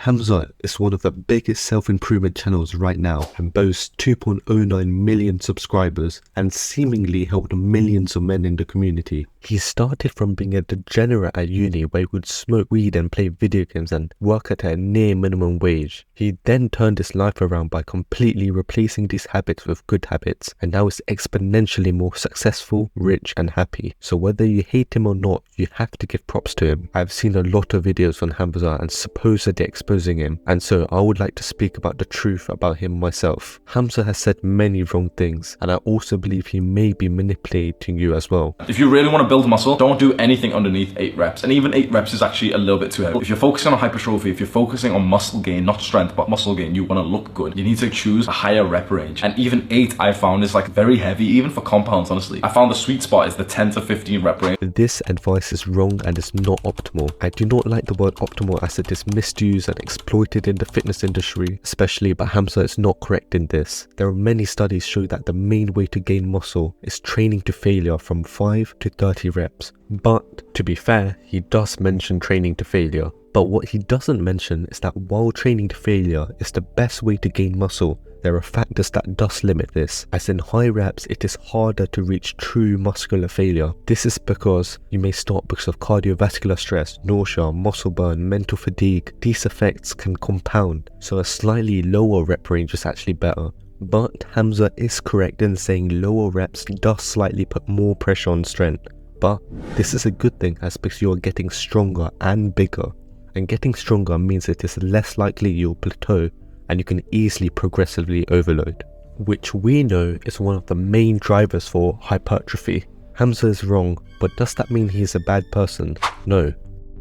Hamza is one of the biggest self-improvement channels right now and boasts 2.09 million subscribers and seemingly helped millions of men in the community. He started from being a degenerate at uni where he would smoke weed and play video games and work at a near minimum wage. He then turned his life around by completely replacing these habits with good habits, and now is exponentially more successful, rich and happy. So whether you hate him or not, you have to give props to him. I've seen a lot of videos on Hamza and supposedly exposing him, and so I would like to speak about the truth about him myself. Hamza has said many wrong things, and I also believe he may be manipulating you as well. If you really want to build muscle, don't do anything underneath 8 reps, and even 8 reps is actually a little bit too heavy. If you're focusing on hypertrophy, if you're focusing on muscle gain, not strength but muscle gain, you want to look good, you need to choose a higher rep range. And even 8 I found is like very heavy, even for compounds. Honestly, I found the sweet spot is the 10 to 15 rep range. This advice is wrong and is not optimal. I do not like the word optimal as it is misused and exploited in the fitness industry especially, but Hamza is not correct in this. There are many studies show that the main way to gain muscle is training to failure from 5 to 30 reps. But to be fair, he does mention training to failure. But what he doesn't mention is that while training to failure is the best way to gain muscle, there are factors that does limit this, as in high reps it is harder to reach true muscular failure. This is because you may stop because of cardiovascular stress, nausea, muscle burn, mental fatigue. These effects can compound, so a slightly lower rep range is actually better. But Hamza is correct in saying lower reps does slightly put more pressure on strength. But this is a good thing as because you are getting stronger and bigger. And getting stronger means it is less likely you'll plateau and you can easily progressively overload, which we know is one of the main drivers for hypertrophy. Hamza is wrong, but does that mean he is a bad person? No,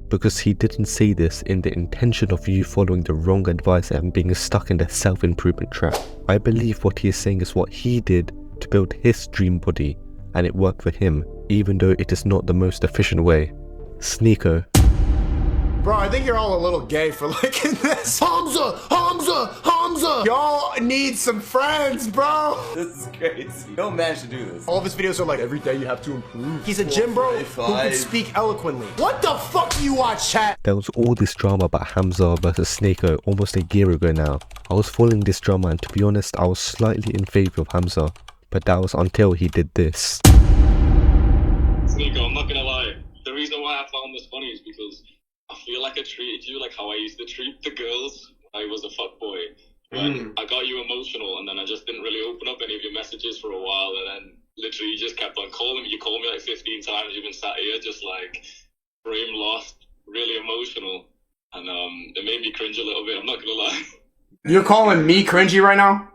because he didn't say this in the intention of you following the wrong advice and being stuck in the self-improvement trap. I believe what he is saying is what he did to build his dream body, and it worked for him, even though it is not the most efficient way. Sneeko. Bro, I think you're all a little gay for liking this. Hamza! Hamza! Hamza! Y'all need some friends, bro! This is crazy. No man should do this. All of his videos are like, every day you have to improve. He's a gym bro who can speak eloquently. What the fuck do you watch, chat? There was all this drama about Hamza versus Sneeko almost a year ago now. I was following this drama and to be honest, I was slightly in favor of Hamza. But that was until he did this. Sneeko, I'm not gonna lie. The reason why I found this funny is because I feel like I treated you like how I used to treat the girls when I was a fuckboy. When I got you emotional and then I just didn't really open up any of your messages for a while, and then literally you just kept on calling me. You called me like 15 times. You've been sat here just like frame lost, really emotional. And it made me cringe a little bit, I'm not gonna lie. You're calling me cringy right now?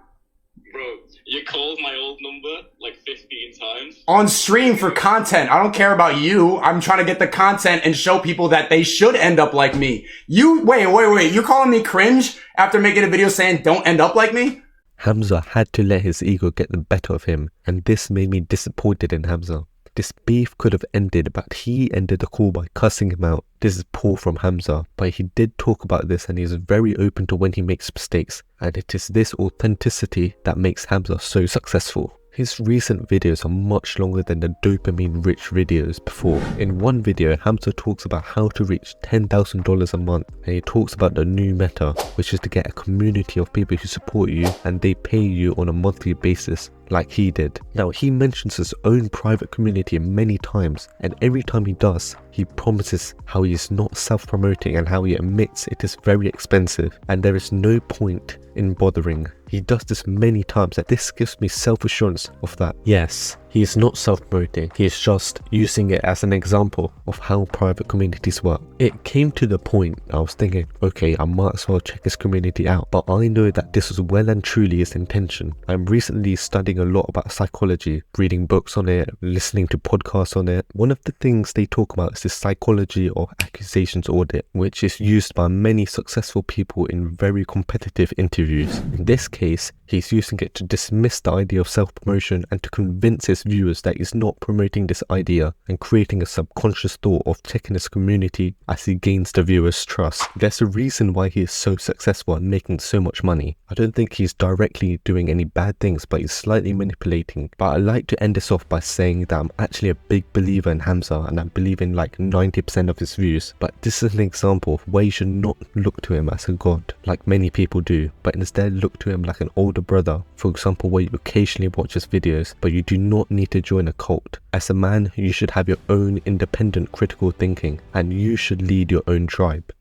Bro, you called my old number like 15 times. On stream for content. I don't care about you. I'm trying to get the content and show people that they should end up like me. Wait. You're calling me cringe after making a video saying don't end up like me? Hamza had to let his ego get the better of him, and this made me disappointed in Hamza. This beef could have ended, but he ended the call by cussing him out. This is poor from Hamza, but he did talk about this and he is very open to when he makes mistakes, and it is this authenticity that makes Hamza so successful. His recent videos are much longer than the dopamine-rich videos before. In one video, Hamza talks about how to reach $10,000 a month, and he talks about the new meta, which is to get a community of people who support you and they pay you on a monthly basis, like he did. Now, he mentions his own private community many times, and every time he does, he promises how he is not self-promoting and how he admits it is very expensive and there is no point in bothering. He does this many times and this gives me self-assurance of that. Yes, he is not self-promoting, he is just using it as an example of how private communities work. It came to the point I was thinking, okay, I might as well check his community out, but I know that this was well and truly his intention. I'm recently studying a lot about psychology, reading books on it, listening to podcasts on it. One of the things they talk about is the psychology of accusations audit, which is used by many successful people in very competitive interviews. In this case, he's using it to dismiss the idea of self-promotion and to convince his viewers that he's not promoting this idea and creating a subconscious thought of checking his community as he gains the viewers' trust. There's a reason why he is so successful and making so much money. I don't think he's directly doing any bad things, but he's slightly manipulating. But I like to end this off by saying that I'm actually a big believer in Hamza, and I believe in like 90% of his views. But this is an example of where you should not look to him as a god, like many people do, but instead look to him like an older brother. For example, where you occasionally watch his videos, but you do not need to join a cult. As a man, you should have your own independent critical thinking, and you should lead your own tribe.